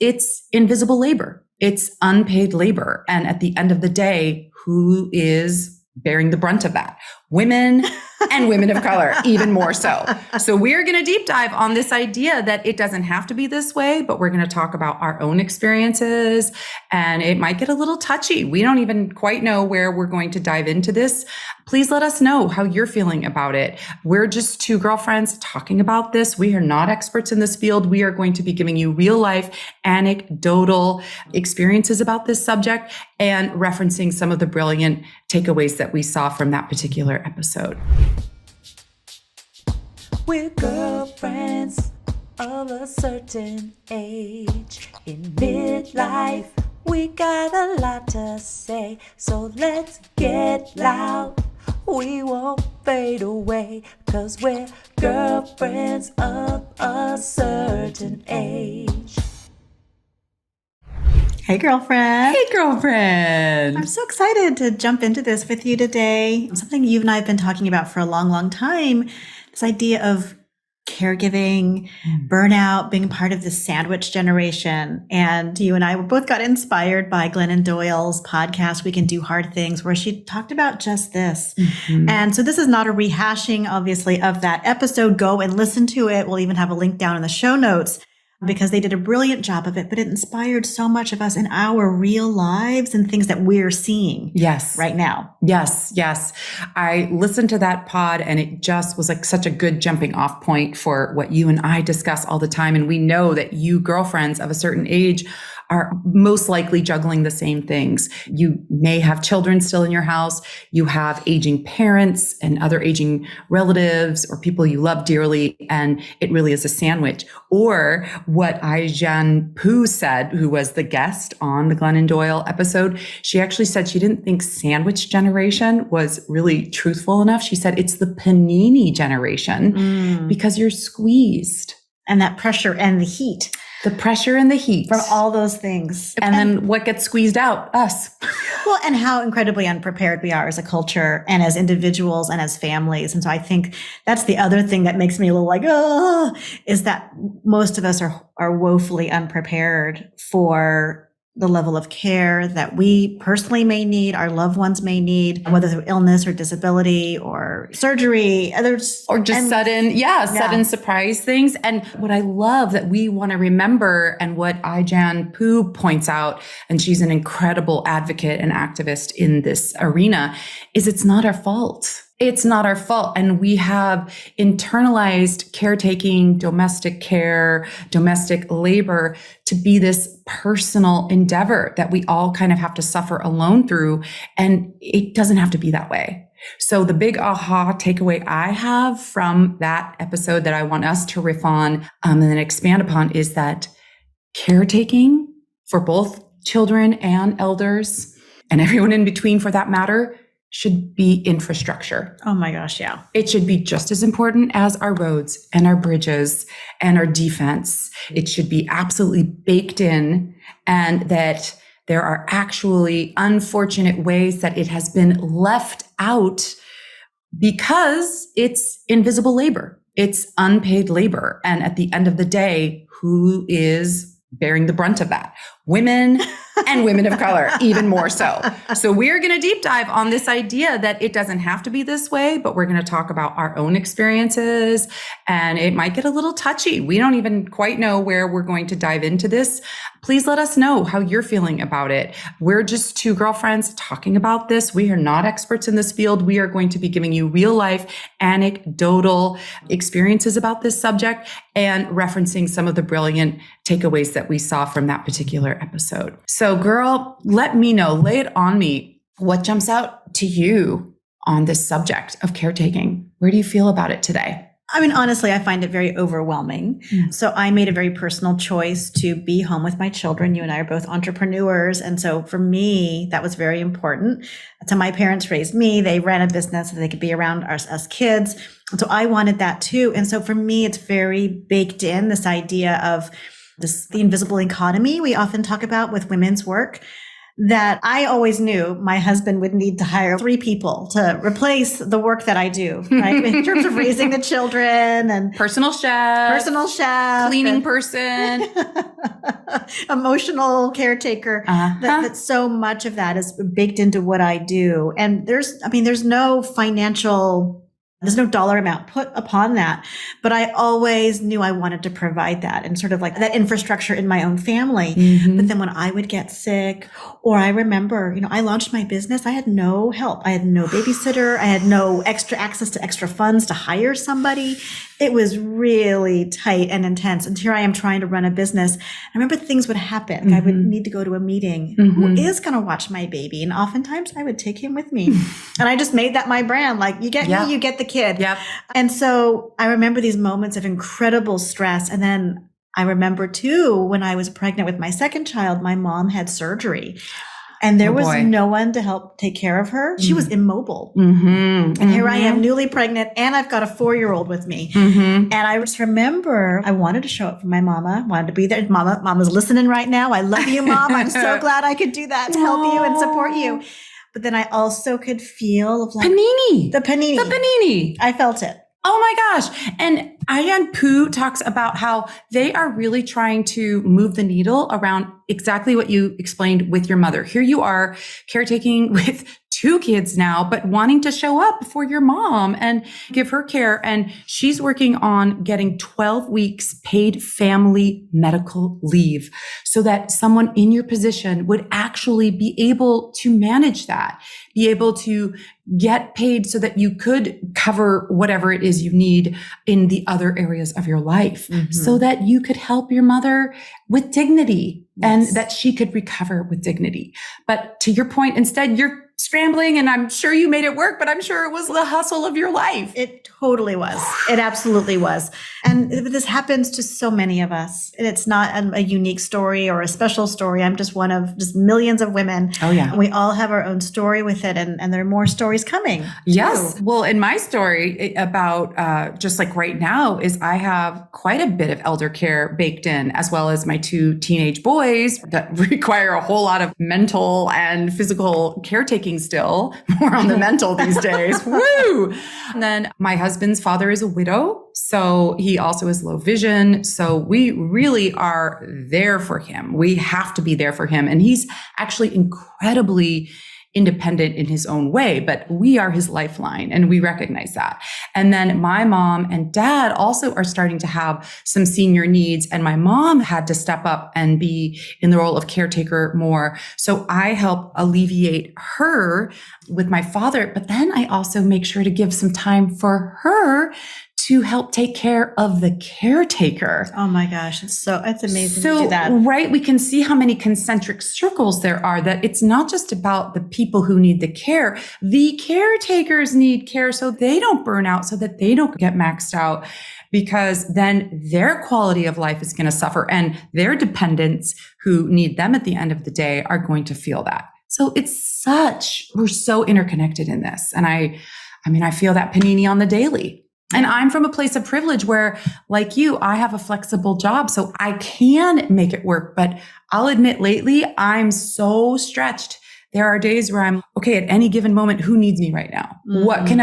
it's invisible labor. It's unpaid labor. And at the end of the day, who is bearing the brunt of that? Women and women of color, even more so. So we're going to deep dive on this idea that it doesn't have to be this way, but we're going to talk about our own experiences, and it might get a little touchy. We don't even quite know where we're going to dive into this. Please let us know how you're feeling about it. We're just two girlfriends talking about this. We are not experts in this field. We are going to be giving you real life, anecdotal experiences about this subject and referencing some of the brilliant takeaways that we saw from that particular episode. We're girlfriends of a certain age. In midlife, we got a lot to say. So let's get loud. We won't fade away, 'cause we're girlfriends of a certain age. Hey, girlfriend. Hey, girlfriend. I'm so excited to jump into this with you today. Something you and I have been talking about for a long, long time. This idea of caregiving, burnout, being part of the sandwich generation. And you and I both got inspired by Glennon Doyle's podcast, We Can Do Hard Things, where she talked about just this. Mm-hmm. And so this is not a rehashing, obviously, of that episode. Go and listen to it. We'll even have a link down in the show notes, because they did a brilliant job of it, but it inspired so much of us in our real lives and things that we're seeing right now. Yes. I listened to that pod and it just was like such a good jumping off point for what you and I discuss all the time. And we know that you girlfriends of a certain age are most likely juggling the same things. You may have children still in your house. You have aging parents and other aging relatives or people you love dearly. And it really is a sandwich. Or what Ai-jen Poo said, who was the guest on the Glennon Doyle episode, she actually said she didn't think sandwich generation was really truthful enough. She said it's the panini generation because you're squeezed. And that pressure and the heat. The pressure and the heat. From all those things. And then what gets squeezed out? Us. Well, and how incredibly unprepared we are as a culture and as individuals and as families. And so I think that's the other thing that makes me a little like, is that most of us are woefully unprepared for the level of care that we personally may need, our loved ones may need, whether through illness or disability or surgery, sudden surprise things. And what I love that we want to remember, and what Ai-jen Poo points out, and she's an incredible advocate and activist in this arena, is it's not our fault. It's not our fault. And we have internalized caretaking, domestic care, domestic labor to be this personal endeavor that we all kind of have to suffer alone through. And it doesn't have to be that way. So the big aha takeaway I have from that episode that I want us to riff on and then expand upon is that caretaking for both children and elders and everyone in between for that matter should be infrastructure. Oh my gosh, yeah. It should be just as important as our roads and our bridges and our defense. It should be absolutely baked in, and that there are actually unfortunate ways that it has been left out because it's invisible labor. It's unpaid labor. And at the end of the day, who is bearing the brunt of that? Women and women of color, even more so. So we're going to deep dive on this idea that it doesn't have to be this way, but we're going to talk about our own experiences, and it might get a little touchy. We don't even quite know where we're going to dive into this. Please let us know how you're feeling about it. We're just two girlfriends talking about this. We are not experts in this field. We are going to be giving you real life, anecdotal experiences about this subject and referencing some of the brilliant takeaways that we saw from that particular episode. So girl, let me know, lay it on me. What jumps out to you on this subject of caretaking? Where do you feel about it today? I mean, honestly, I find it very overwhelming. So I made a very personal choice to be home with my children. You and I are both entrepreneurs. And so for me, that was very important. So my parents raised me. They ran a business so they could be around us kids. And so I wanted that too. And so for me, it's very baked in, this idea of the invisible economy we often talk about with women's work. that I always knew my husband would need to hire 3 people to replace the work that I do, right? In terms of raising the children and personal chef, cleaning and person, emotional caretaker. That so much of that is baked into what I do. And there's no dollar amount put upon that, but I always knew I wanted to provide that and sort of like that infrastructure in my own family. But then when I would get sick, or I remember, I launched my business, I had no help. I had no babysitter. I had no extra access to extra funds to hire somebody. It was really tight and intense. And here I am trying to run a business. I remember things would happen. I would need to go to a meeting. Who is going to watch my baby? And oftentimes I would take him with me. And I just made that my brand. Like, you get me, you get the kid. Yep. And so I remember these moments of incredible stress. And then I remember too, when I was pregnant with my second child, my mom had surgery. And there was no one to help take care of her. She was immobile. And here I am, newly pregnant, and I've got a 4-year-old with me. And I just remember I wanted to show up for my mama, wanted to be there. Mama's listening right now. I love you, Mom. I'm so glad I could do that to help you and support you. But then I also could feel like the panini. I felt it. Oh my gosh. And Ayan Poo talks about how they are really trying to move the needle around exactly what you explained with your mother. Here you are caretaking with 2 kids now, but wanting to show up for your mom and give her care. And she's working on getting 12 weeks paid family medical leave so that someone in your position would actually be able to manage that, be able to get paid so that you could cover whatever it is you need in the other areas of your life so that you could help your mother with dignity and that she could recover with dignity. But to your point, instead, you're scrambling, and I'm sure you made it work, but I'm sure it was the hustle of your life. It totally was. It absolutely was. And this happens to so many of us. And it's not a unique story or a special story. I'm just one of just millions of women. Oh, yeah. And we all have our own story with it. And there are more stories coming. Yes. Too. Well, in my story about just like right now is I have quite a bit of elder care baked in, as well as my 2 teenage boys that require a whole lot of mental and physical caretaking still, more on the mental these days. Woo! And then my husband's father is a widow, so he also has low vision. So we really are there for him. We have to be there for him. And he's actually incredibly independent in his own way, but we are his lifeline and we recognize that. And then my mom and dad also are starting to have some senior needs, and my mom had to step up and be in the role of caretaker more. So I help alleviate her with my father, but then I also make sure to give some time for her to help take care of the caretaker. Oh my gosh. It's amazing to So, do that. right, we can see how many concentric circles there are, that it's not just about the people who need the care. The caretakers need care so they don't burn out, so that they don't get maxed out, because then their quality of life is going to suffer, and their dependents who need them at the end of the day are going to feel that. So we're so interconnected in this. And I feel that panini on the daily. And I'm from a place of privilege where, like you, I have a flexible job, so I can make it work. But I'll admit lately, I'm so stretched. There are days where I'm, okay, at any given moment, who needs me right now? What can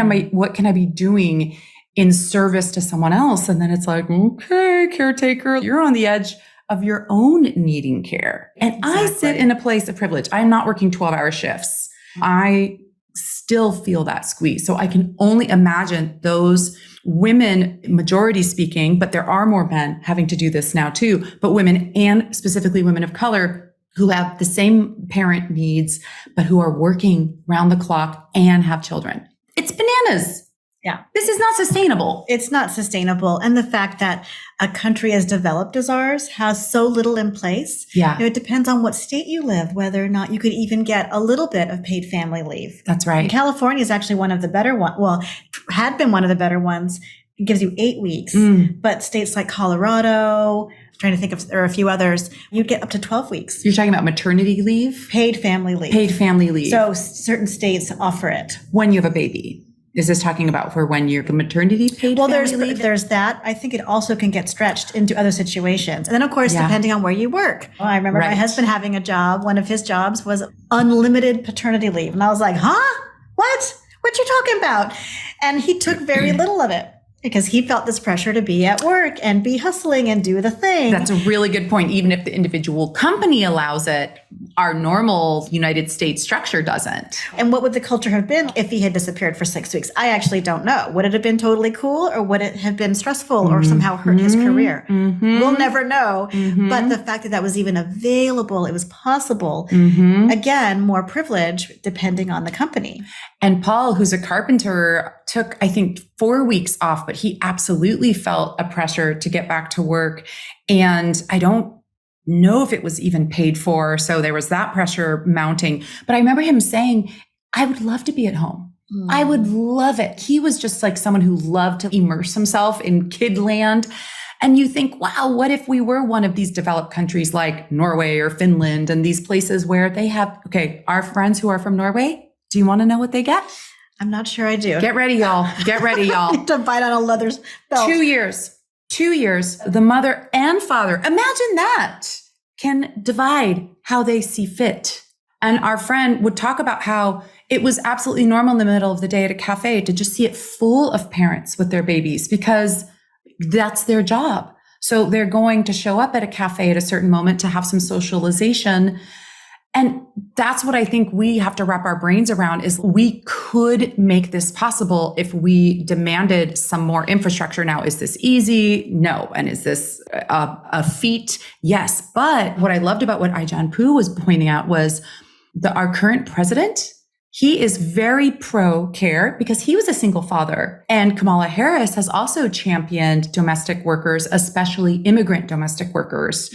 I be doing in service to someone else? And then it's like, okay, caretaker, you're on the edge of your own needing care. And I sit in a place of privilege. I'm not working 12-hour shifts. I still feel that squeeze. So I can only imagine those women, majority speaking, but there are more men having to do this now too, but women, and specifically women of color, who have the same parent needs, but who are working round the clock and have children. It's bananas. Yeah. This is not sustainable. It's not sustainable. And the fact that a country as developed as ours has so little in place. Yeah. It depends on what state you live, whether or not you could even get a little bit of paid family leave. That's right. And California is actually one of the better ones. Well, had been one of the better ones. It gives you 8 weeks. But states like Colorado, I'm trying to think if there are a few others, you'd get up to 12 weeks. You're talking about maternity leave? Paid family leave. Paid family leave. So certain states offer it. When you have a baby. Is this talking about for when you're the maternity paid Well, family leave? there's that. I think it also can get stretched into other situations. And then, of course, depending on where you work. I remember my husband having a job. One of his jobs was unlimited paternity leave. And I was like, huh? What? What you talking about? And he took very little of it because he felt this pressure to be at work and be hustling and do the thing. That's a really good point. Even if the individual company allows it, our normal United States structure doesn't. And what would the culture have been if he had disappeared for 6 weeks? I actually don't know. Would it have been totally cool, or would it have been stressful or somehow hurt his career? We'll never know. But the fact that that was even available, it was possible. Again, more privilege depending on the company. And Paul, who's a carpenter, took, I think, 4 weeks off, but he absolutely felt a pressure to get back to work. And I don't know if it was even paid for. So there was that pressure mounting. But I remember him saying, I would love to be at home. I would love it. He was just like someone who loved to immerse himself in kid land. And you think, wow, what if we were one of these developed countries like Norway or Finland and these places where they have, our friends who are from Norway, do you want to know what they get? I'm not sure I do. Get ready, y'all. Get ready, y'all. To bite on a leather belt. 2 years. 2 years, the mother and father, imagine that, can divide how they see fit. And our friend would talk about how it was absolutely normal in the middle of the day at a cafe to just see it full of parents with their babies because that's their job. So they're going to show up at a cafe at a certain moment to have some socialization. And that's what I think we have to wrap our brains around is we could make this possible if we demanded some more infrastructure. Now, is this easy? No. And is this a feat? Yes. But what I loved about what Aijan Poo was pointing out was our current president, he is very pro-care because he was a single father. And Kamala Harris has also championed domestic workers, especially immigrant domestic workers.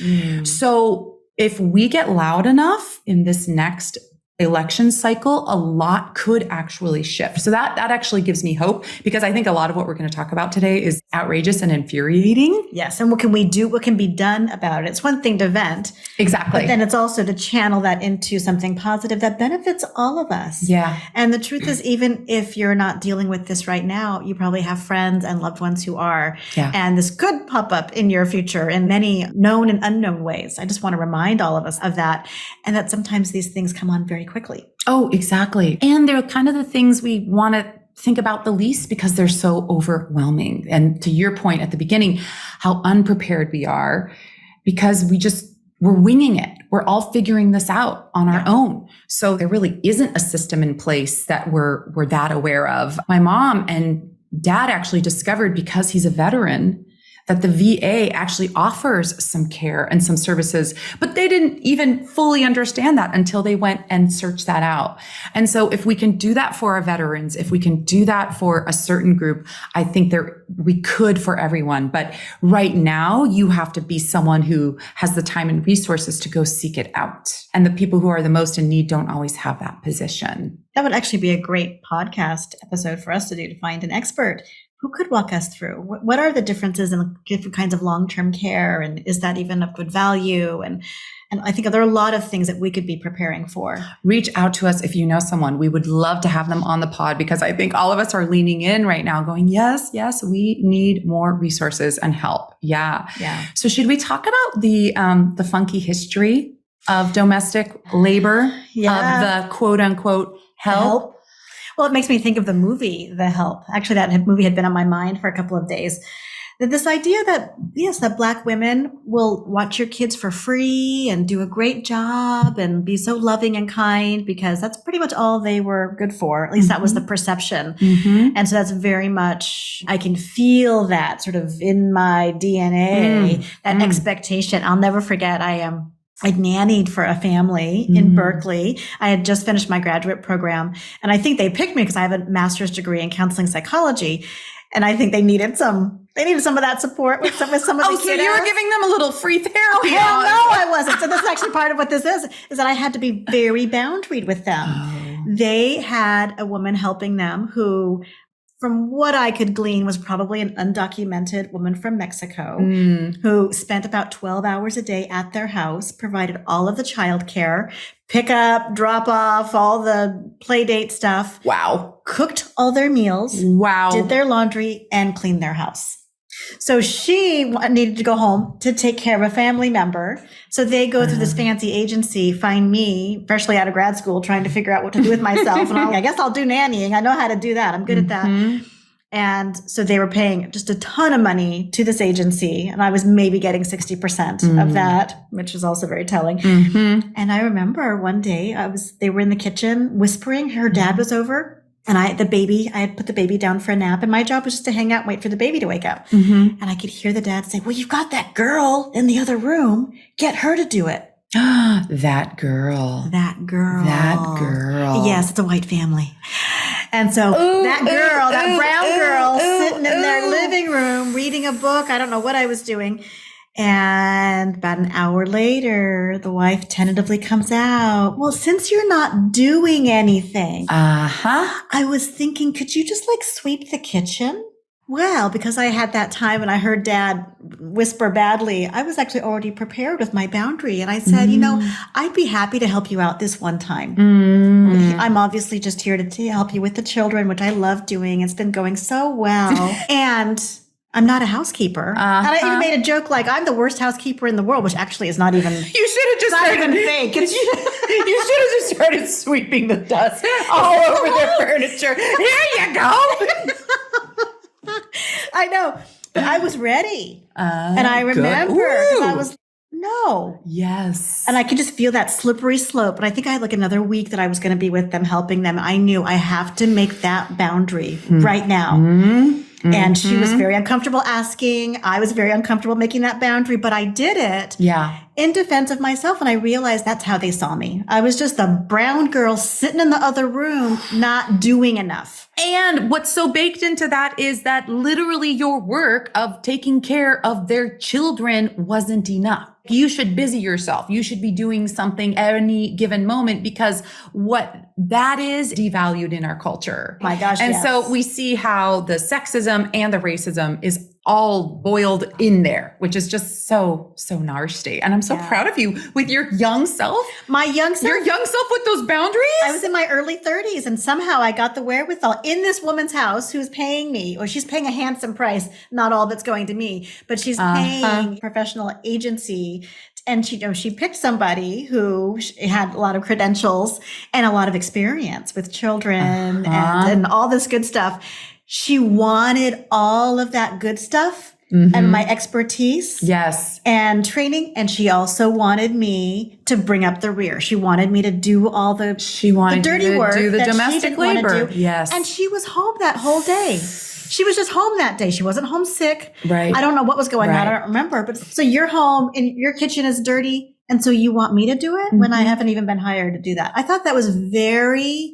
So if we get loud enough in this next election cycle, a lot could actually shift. So that actually gives me hope because I think a lot of what we're going to talk about today is outrageous and infuriating. Yes. And what can we do? What can be done about it? It's one thing to vent. Exactly. But then it's also to channel that into something positive that benefits all of us. Yeah. And the truth is, even if you're not dealing with this right now, you probably have friends and loved ones who are. Yeah. And this could pop up in your future in many known and unknown ways. I just want to remind all of us of that. And that sometimes these things come on very quickly. Oh, exactly. And they're kind of the things we want to think about the least because they're so overwhelming. And to your point at the beginning, how unprepared we are because we're winging it. We're all figuring this out on our own. So there really isn't a system in place that we're that aware of. My mom and dad actually discovered because he's a veteran that the VA actually offers some care and some services, but they didn't even fully understand that until they went and searched that out. And so if we can do that for our veterans, if we can do that for a certain group, I think we could for everyone. But right now, you have to be someone who has the time and resources to go seek it out. And the people who are the most in need don't always have that position. That would actually be a great podcast episode for us to do, to find an expert who could walk us through what are the differences in different kinds of long-term care, and is that even of good value? And I think there are a lot of things that we could be preparing for. Reach out to us if you know someone. We would love to have them on the pod because I think all of us are leaning in right now going, yes, we need more resources and help. Yeah. So should we talk about the funky history of domestic labor, of the quote unquote help? Well, it makes me think of the movie, The Help. Actually, that movie had been on my mind for a couple of days. This idea that, yes, that Black women will watch your kids for free and do a great job and be so loving and kind because that's pretty much all they were good for. At least that was the perception. And so that's very much, I can feel that sort of in my DNA, that expectation. I'll never forget, I nannied for a family in Berkeley. I had just finished my graduate program, and I think they picked me because I have a master's degree in counseling psychology. And I think they needed some of that support with some of the kiddos. So you were giving them a little free therapy. Oh, hell no, I wasn't. So this is actually part of what this is that I had to be very boundaried with them. They had a woman helping them who, from what I could glean, was probably an undocumented woman from Mexico who spent about 12 hours a day at their house, provided all of the childcare, pick up, drop off, all the play date stuff. Wow. cooked all their meals, Wow. did their laundry, and cleaned their house. So she needed to go home to take care of a family member. So they go through this fancy agency, find me freshly out of grad school, trying to figure out what to do with myself. And I'm like, I guess I'll do nannying. I know how to do that. I'm good at that. And so they were paying just a ton of money to this agency. And I was maybe getting 60% of that, which is also very telling. And I remember one day they were in the kitchen whispering. Her dad was over. And I had put the baby down for a nap, and my job was just to hang out and wait for the baby to wake up. And I could hear the dad say, well, you've got that girl in the other room. Get her to do it. That girl. That girl. That girl. Yes, it's a white family. And so that brown girl sitting in their living room reading a book. I don't know what I was doing. And about an hour later, the wife tentatively comes out. Well, since you're not doing anything, I was thinking, could you just sweep the kitchen? Well, because I had that time and I heard Dad whisper badly, I was actually already prepared with my boundary. And I said, I'd be happy to help you out this one time. I'm obviously just here to help you with the children, which I love doing. It's been going so well. And I'm not a housekeeper. And I even made a joke like I'm the worst housekeeper in the world, which actually is not even. You should have just started fake. You should have just started sweeping the dust all over their furniture. Here you go. I know, but I was ready, and I remember because I was Yes, and I could just feel that slippery slope. And I think I had another week that I was going to be with them, helping them. I knew I have to make that boundary right now. And she was very uncomfortable asking. I was very uncomfortable making that boundary, but I did it in defense of myself. And I realized that's how they saw me. I was just a brown girl sitting in the other room, not doing enough. And what's so baked into that is that literally your work of taking care of their children wasn't enough. You should busy yourself. You should be doing something at any given moment, because what that is devalued in our culture. My gosh. And yes. so we see how the sexism and the racism is all boiled in there, which is just so nasty. And I'm so proud of you with your young self. My young self. Your young self with those boundaries. I was in my early 30s, and somehow I got the wherewithal in this woman's house who's paying me, or she's paying a handsome price. Not all of it's going to me, but she's paying professional agency. And she picked somebody who had a lot of credentials and a lot of experience with children and all this good stuff. She wanted all of that good stuff and my expertise. Yes. And training. And she also wanted me to bring up the rear. She wanted me to do all the dirty work, do the that domestic she didn't want labor. to do. Yes. And she was home that whole day. She was just home that day. She wasn't homesick. Right. I don't know what was going on. I don't remember. But so you're home and your kitchen is dirty. And so you want me to do it when I haven't even been hired to do that. I thought that was very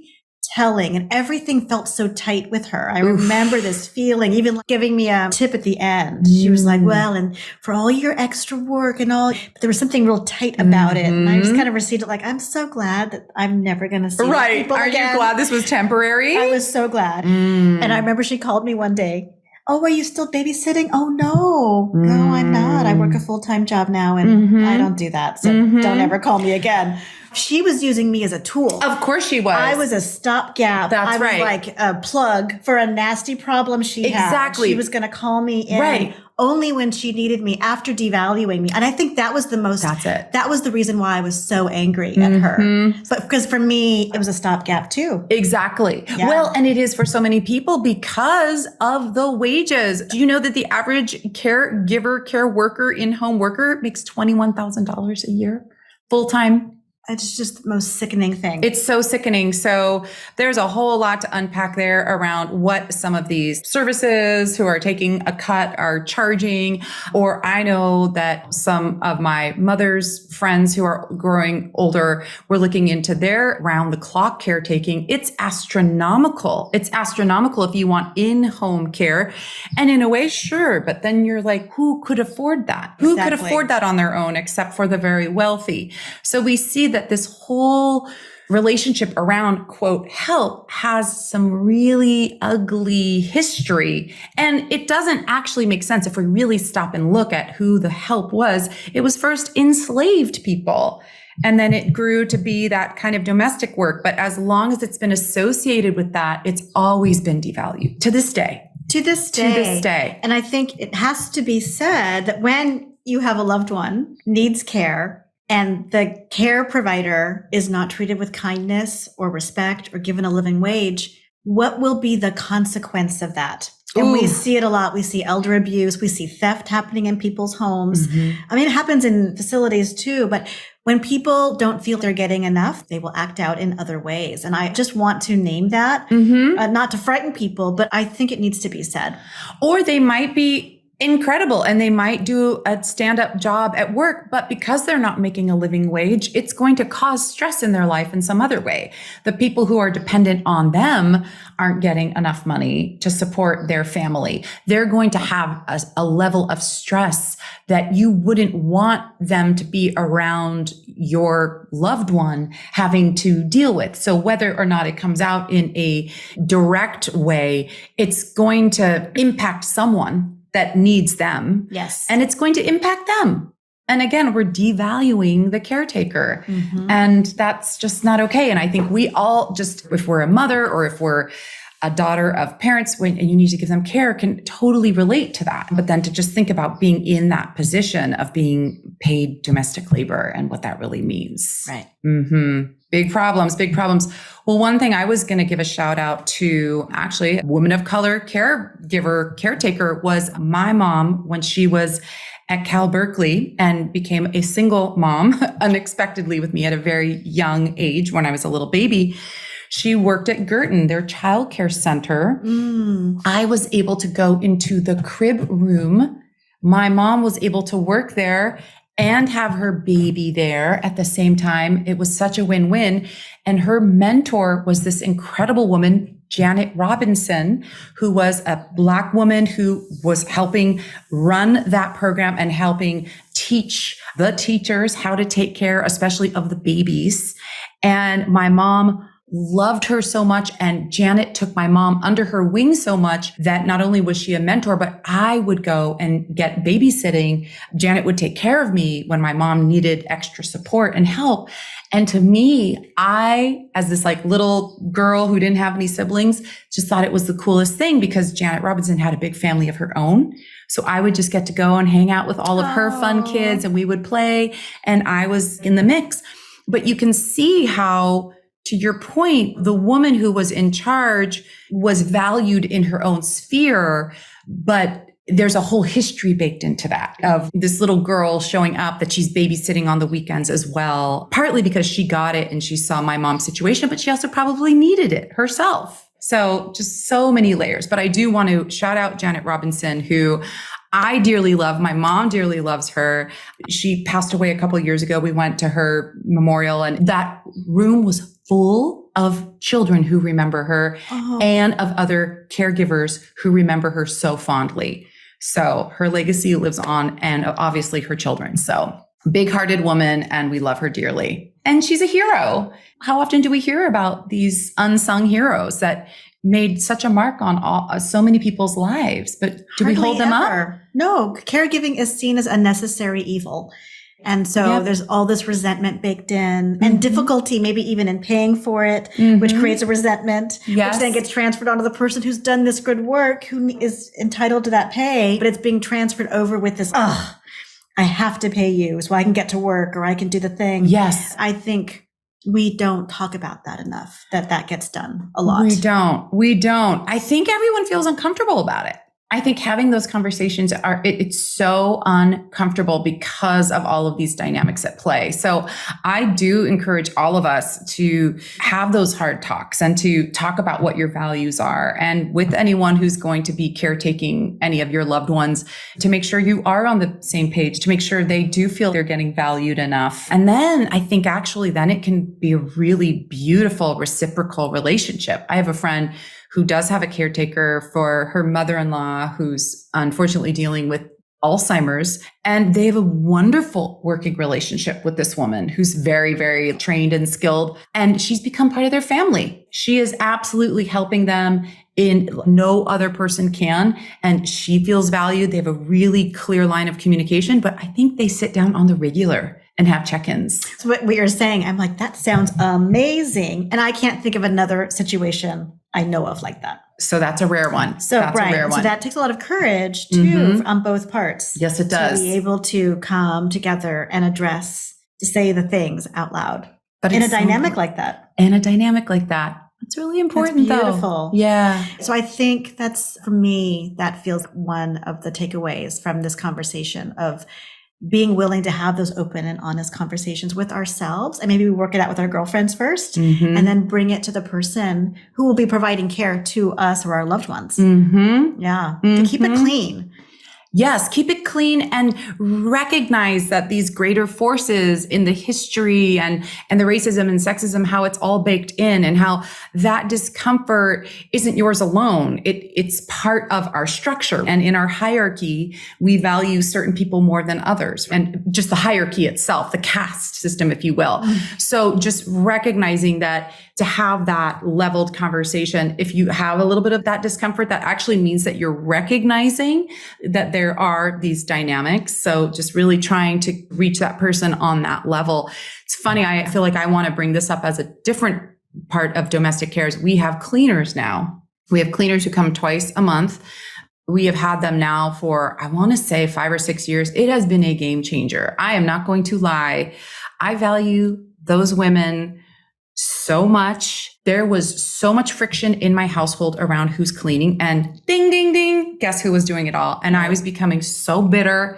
telling, and everything felt so tight with her. I remember this feeling, even giving me a tip at the end. She was like, well, and for all your extra work and all, but there was something real tight about it. And I just kind of received it like, I'm so glad that I'm never going to see these people again. You glad this was temporary? I was so glad. And I remember she called me one day. Oh, are you still babysitting? Oh, no, I'm not. I work a full-time job now and I don't do that. So don't ever call me again. She was using me as a tool. Of course she was. I was a stopgap. That's right. I was like a plug for a nasty problem she had. Exactly. She was going to call me in only when she needed me, after devaluing me. And I think that was that was the reason why I was so angry at her. But because for me, it was a stopgap too. Exactly. Yeah. Well, and it is for so many people because of the wages. Do you know that the average caregiver, care worker, in-home worker makes $21,000 a year full-time? It's just the most sickening thing. It's so sickening. So there's a whole lot to unpack there around what some of these services who are taking a cut are charging. Or I know that some of my mother's friends who are growing older were looking into their round-the-clock caretaking. It's astronomical. It's astronomical if you want in-home care. And in a way, sure. But then you're like, who could afford that? Who could afford that on their own except for the very wealthy? So we see that this whole relationship around, quote, help has some really ugly history. And it doesn't actually make sense if we really stop and look at who the help was. It was first enslaved people. And then it grew to be that kind of domestic work. But as long as it's been associated with that, it's always been devalued to this day. To this day. To this day. And I think it has to be said that when you have a loved one needs care, and the care provider is not treated with kindness or respect or given a living wage, what will be the consequence of that? And we see it a lot. We see elder abuse. We see theft happening in people's homes. I mean, it happens in facilities too, but when people don't feel they're getting enough, they will act out in other ways. And I just want to name that, not to frighten people, but I think it needs to be said. Or they might be incredible and they might do a stand-up job at work, but because they're not making a living wage, it's going to cause stress in their life in some other way. The people who are dependent on them aren't getting enough money to support their family. They're going to have a level of stress that you wouldn't want them to be around your loved one having to deal with. So whether or not it comes out in a direct way, it's going to impact someone that needs them. Yes. And it's going to impact them. And again, we're devaluing the caretaker. And that's just not okay. And I think we all just, if we're a mother or if we're a daughter of parents and you need to give them care, can totally relate to that. But then to just think about being in that position of being paid domestic labor and what that really means. Right. Big problems, big problems. Well, one thing I was going to give a shout out to, actually, a woman of color caretaker was my mom when she was at Cal Berkeley and became a single mom unexpectedly with me at a very young age when I was a little baby. She worked at Girton, their childcare center. I was able to go into the crib room. My mom was able to work there and have her baby there at the same time. It was such a win-win. And her mentor was this incredible woman, Janet Robinson, who was a Black woman who was helping run that program and helping teach the teachers how to take care, especially of the babies. And my mom loved her so much. And Janet took my mom under her wing so much that not only was she a mentor, but I would go and get babysitting. Janet would take care of me when my mom needed extra support and help. And to me, I, as this like little girl who didn't have any siblings, just thought it was the coolest thing because Janet Robinson had a big family of her own. So I would just get to go and hang out with all of her fun kids and we would play and I was in the mix. But you can see how, to your point, the woman who was in charge was valued in her own sphere, but there's a whole history baked into that of this little girl showing up that she's babysitting on the weekends as well, partly because she got it and she saw my mom's situation, but she also probably needed it herself. So just so many layers. But I do want to shout out Janet Robinson, who I dearly love. My mom dearly loves her. She passed away a couple of years ago. We went to her memorial and that room was full of children who remember her and of other caregivers who remember her so fondly. So her legacy lives on and obviously her children. So big-hearted woman and we love her dearly. And she's a hero. How often do we hear about these unsung heroes that made such a mark on so many people's lives? But do we hold them up? No, caregiving is seen as a necessary evil. And so there's all this resentment baked in and difficulty, maybe even in paying for it, which creates a resentment, which then gets transferred onto the person who's done this good work, who is entitled to that pay, but it's being transferred over with this, I have to pay you so I can get to work or I can do the thing. Yes. I think we don't talk about that enough, that gets done a lot. We don't. I think everyone feels uncomfortable about it. I think having those conversations it's so uncomfortable because of all of these dynamics at play. So I do encourage all of us to have those hard talks and to talk about what your values are. And with anyone who's going to be caretaking any of your loved ones, to make sure you are on the same page, to make sure they do feel they're getting valued enough. And then I think actually then it can be a really beautiful reciprocal relationship. I have a friend who does have a caretaker for her mother-in-law who's unfortunately dealing with Alzheimer's, and they have a wonderful working relationship with this woman who's very, very trained and skilled, and she's become part of their family. She is absolutely helping them in no other person can, and she feels valued. They have a really clear line of communication, but I think they sit down on the regular and have check-ins. So what you're saying, I'm like, that sounds amazing. And I can't think of another situation I know of like that. So that's a rare one. So that's right. a rare one. So that takes a lot of courage too on both parts. Yes, it does. To be able to come together and address, to say the things out loud. But in a it's so dynamic important. like that. In a dynamic like that. It's really important, That's beautiful. though. Yeah. So I think that's, for me, that feels one of the takeaways from this conversation of being willing to have those open and honest conversations with ourselves. And maybe we work it out with our girlfriends first and then bring it to the person who will be providing care to us or our loved ones. Yeah. To keep it clean. Yes, keep it clean and recognize that these greater forces in the history and the racism and sexism, how it's all baked in and how that discomfort isn't yours alone. It's part of our structure. And in our hierarchy, we value certain people more than others. And just the hierarchy itself, the caste system, if you will. So just recognizing that to have that leveled conversation, if you have a little bit of that discomfort, that actually means that you're recognizing that there are these dynamics. So just really trying to reach that person on that level. It's funny. I feel like I want to bring this up as a different part of domestic cares. We have cleaners now. We have cleaners who come twice a month. We have had them now for, I want to say 5 or 6 years. It has been a game changer. I am not going to lie. I value those women so much. There was so much friction in my household around who's cleaning, and ding, ding, ding, guess who was doing it all? And I was becoming so bitter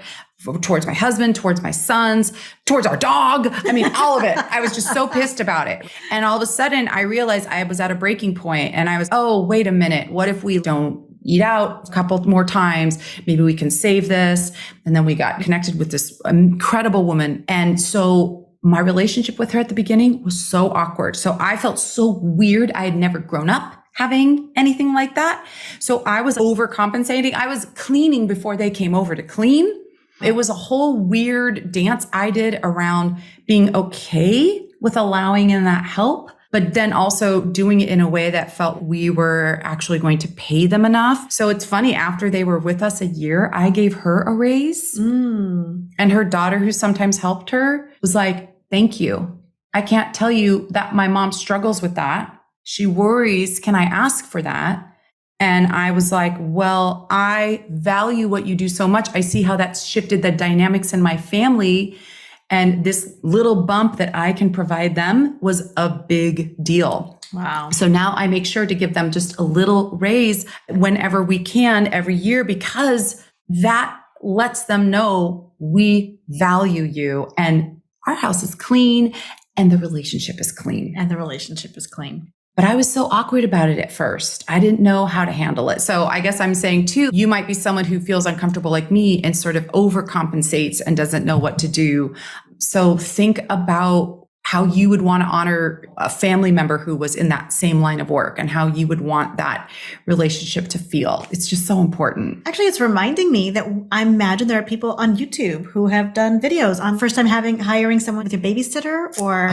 towards my husband, towards my sons, towards our dog. I mean, all of it. I was just so pissed about it. And all of a sudden I realized I was at a breaking point and I was, oh, wait a minute. What if we don't eat out a couple more times? Maybe we can save this. And then we got connected with this incredible woman. And so my relationship with her at the beginning was so awkward. So I felt so weird. I had never grown up having anything like that. So I was overcompensating. I was cleaning before they came over to clean. It was a whole weird dance I did around being okay with allowing in that help, but then also doing it in a way that felt we were actually going to pay them enough. So it's funny, after they were with us a year, I gave her a raise. And her daughter, who sometimes helped her, was like, thank you. I can't tell you that my mom struggles with that. She worries, can I ask for that? And I was like, well, I value what you do so much. I see how that's shifted the dynamics in my family. And this little bump that I can provide them was a big deal. Wow. So now I make sure to give them just a little raise whenever we can every year, because that lets them know we value you and our house is clean and the relationship is clean. And the relationship is clean. But I was so awkward about it at first. I didn't know how to handle it. So I guess I'm saying too, you might be someone who feels uncomfortable like me and sort of overcompensates and doesn't know what to do. So think about how you would want to honor a family member who was in that same line of work and how you would want that relationship to feel. It's just so important. Actually, it's reminding me that I imagine there are people on YouTube who have done videos on first time hiring someone with a babysitter or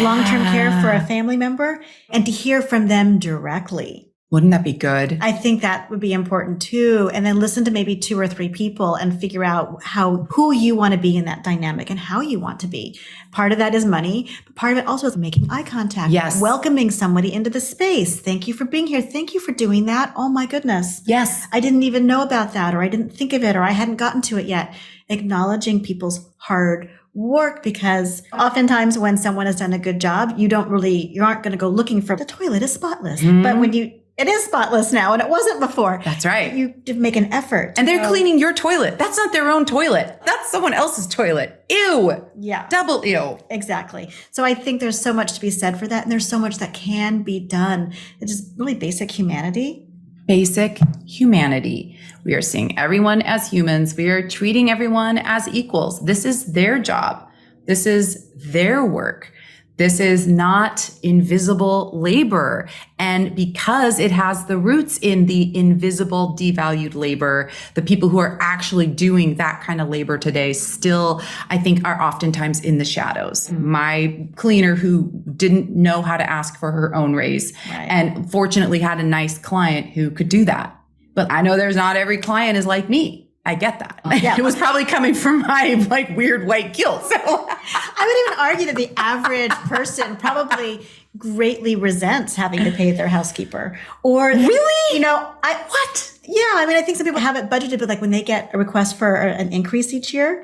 long-term care for a family member, and to hear from them directly. Wouldn't that be good? I think that would be important too. And then listen to maybe 2 or 3 people and figure out who you want to be in that dynamic and how you want to be. Part of that is money, but part of it also is making eye contact. Yes. Welcoming somebody into the space. Thank you for being here. Thank you for doing that. Oh my goodness. Yes. I didn't even know about that, or I didn't think of it, or I hadn't gotten to it yet. Acknowledging people's hard work, because oftentimes when someone has done a good job, you aren't going to go looking for the toilet is spotless. But when it is spotless now, and it wasn't before. That's right. You make an effort. And they're cleaning your toilet. That's not their own toilet. That's someone else's toilet. Ew. Yeah. Double ew. Exactly. So I think there's so much to be said for that. And there's so much that can be done. It's just really basic humanity. Basic humanity. We are seeing everyone as humans. We are treating everyone as equals. This is their job. This is their work. This is not invisible labor. And because it has the roots in the invisible, devalued labor, the people who are actually doing that kind of labor today still, I think, are oftentimes in the shadows. My cleaner who didn't know how to ask for her own raise and fortunately had a nice client who could do that. But I know there's not every client is like me. I get that. Yeah. It was probably coming from my like weird white guilt. So I would even argue that the average person probably greatly resents having to pay their housekeeper. Or really? What? Yeah, I mean, I think some people have it budgeted, but like when they get a request for an increase each year,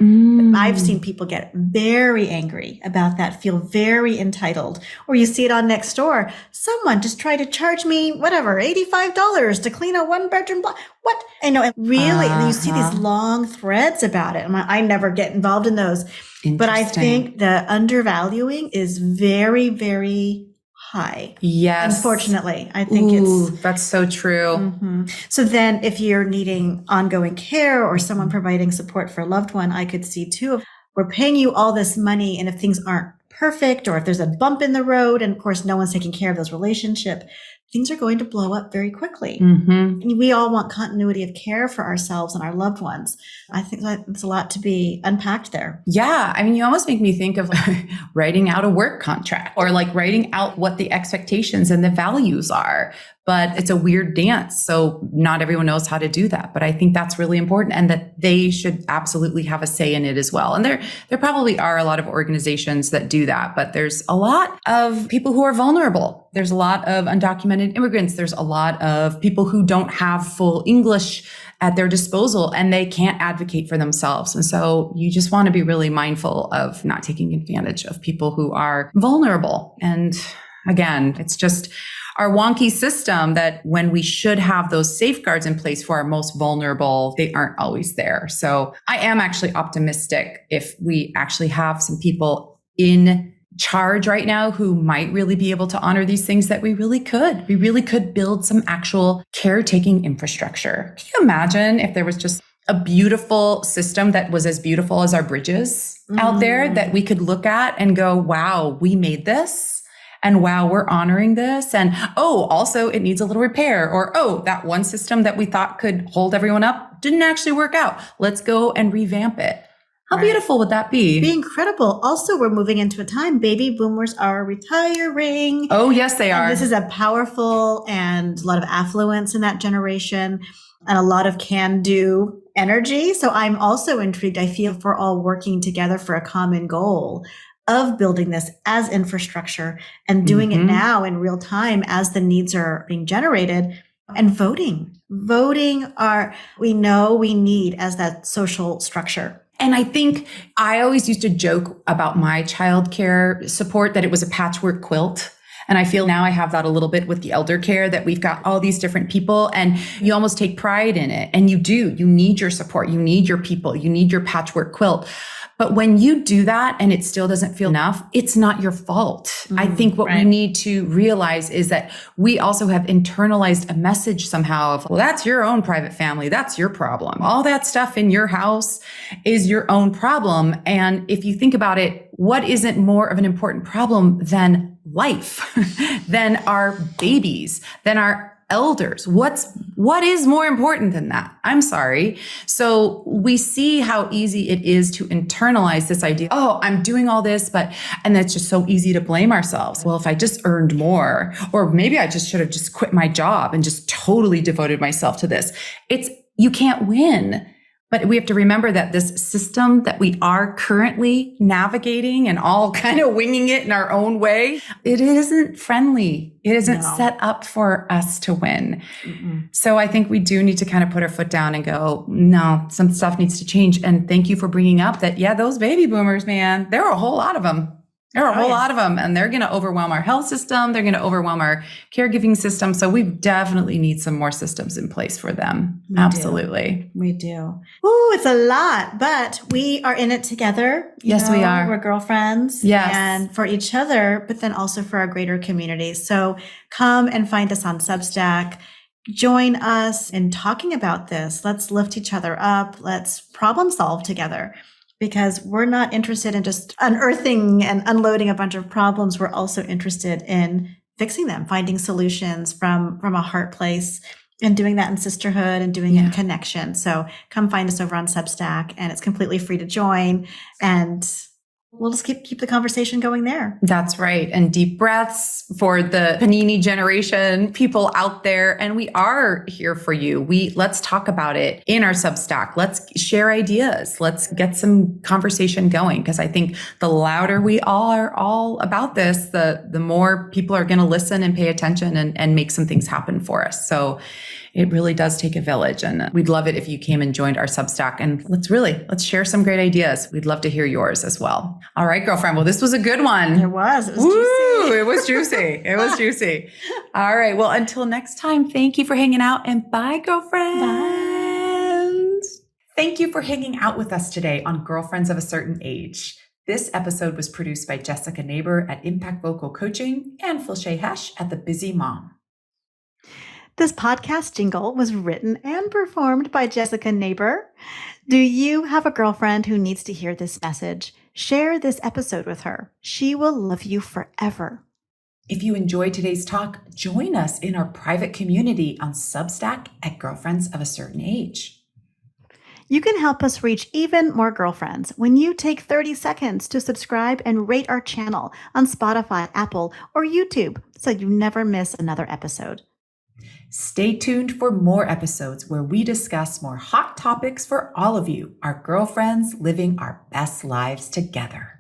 I've seen people get very angry about that, feel very entitled. Or you see it on Nextdoor. Someone just tried to charge me, whatever, $85 to clean a 1-bedroom block. What? And really, and you see these long threads about it. I never get involved in those. But I think the undervaluing is very, very high. Yes. Unfortunately, I think that's so true. Mm-hmm. So then if you're needing ongoing care or someone providing support for a loved one, I could see too, we're paying you all this money. And if things aren't perfect, or if there's a bump in the road, and of course, no one's taking care of those relationships, things are going to blow up very quickly. And we all want continuity of care for ourselves and our loved ones. I think that's a lot to be unpacked there. Yeah. I mean, you almost make me think of writing out a work contract or like writing out what the expectations and the values are. But it's a weird dance. So not everyone knows how to do that. But I think that's really important and that they should absolutely have a say in it as well. And there probably are a lot of organizations that do that, but there's a lot of people who are vulnerable. There's a lot of undocumented immigrants. There's a lot of people who don't have full English at their disposal and they can't advocate for themselves. And so you just want to be really mindful of not taking advantage of people who are vulnerable. And again, it's just our wonky system that when we should have those safeguards in place for our most vulnerable, they aren't always there. So I am actually optimistic if we actually have some people in charge right now who might really be able to honor these things that we really could. We really could build some actual caretaking infrastructure. Can you imagine if there was just a beautiful system that was as beautiful as our bridges out there that we could look at and go, wow, we made this. And wow, we're honoring this. And also it needs a little repair. Or, that one system that we thought could hold everyone up didn't actually work out. Let's go and revamp it. How beautiful would that be? Be incredible. Also, we're moving into a time baby boomers are retiring. Oh, yes, they are. And this is a powerful and a lot of affluence in that generation and a lot of can-do energy. So I'm also intrigued. I feel if we're all working together for a common goal of building this as infrastructure and doing it now in real time as the needs are being generated, and voting. We know we need as that social structure. And I think I always used to joke about my childcare support that it was a patchwork quilt. And I feel now I have that a little bit with the elder care, that we've got all these different people and you almost take pride in it. And you need your support. You need your people. You need your patchwork quilt. But when you do that and it still doesn't feel enough, it's not your fault. I think what we need to realize is that we also have internalized a message somehow of, well, that's your own private family. That's your problem. All that stuff in your house is your own problem. And if you think about it, what isn't more of an important problem than life, than our babies, than our elders? What is more important than that? I'm sorry. So we see how easy it is to internalize this idea. I'm doing all this, and that's just so easy to blame ourselves. Well, if I just earned more, or maybe I just should have just quit my job and just totally devoted myself to this. You can't win. But we have to remember that this system that we are currently navigating and all kind of winging it in our own way, it isn't friendly. It isn't set up for us to win. So I think we do need to kind of put our foot down and go, no, some stuff needs to change. And thank you for bringing up that, those baby boomers, man, there are a whole lot of them. There are a whole lot of them, and they're going to overwhelm our health system. They're going to overwhelm our caregiving system. So we definitely need some more systems in place for them. Absolutely. We do. Ooh, it's a lot, but we are in it together. Yes, we are. We're girlfriends. Yes. And for each other, but then also for our greater community. So come and find us on Substack. Join us in talking about this. Let's lift each other up. Let's problem solve together. because we're not interested in just unearthing and unloading a bunch of problems. We're also interested in fixing them, finding solutions from a heart place, and doing that in sisterhood and doing it in connection. So come find us over on Substack, and it's completely free to join. And we'll just keep the conversation going there. That's right. And deep breaths for the panini generation people out there. And we are here for you. Let's talk about it in our Substack. Let's share ideas. Let's get some conversation going. Because I think the louder we are all about this, the more people are going to listen and pay attention and make some things happen for us. So it really does take a village, and we'd love it if you came and joined our Substack, and let's share some great ideas. We'd love to hear yours as well. All right, girlfriend. Well, this was a good one. It was Woo! juicy. It was juicy. It was juicy. All right. Well, until next time, thank you for hanging out, and bye, girlfriend. Bye. Thank you for hanging out with us today on Girlfriends of a Certain Age. This episode was produced by Jessica Neighbor at Impact Vocal Coaching and Philshay Hesh at The Busy Mom. This podcast jingle was written and performed by Jessica Neighbor. Do you have a girlfriend who needs to hear this message? Share this episode with her. She will love you forever. If you enjoyed today's talk, join us in our private community on Substack at Girlfriends of a Certain Age. You can help us reach even more girlfriends when you take 30 seconds to subscribe and rate our channel on Spotify, Apple, or YouTube so you never miss another episode. Stay tuned for more episodes where we discuss more hot topics for all of you, our girlfriends living our best lives together.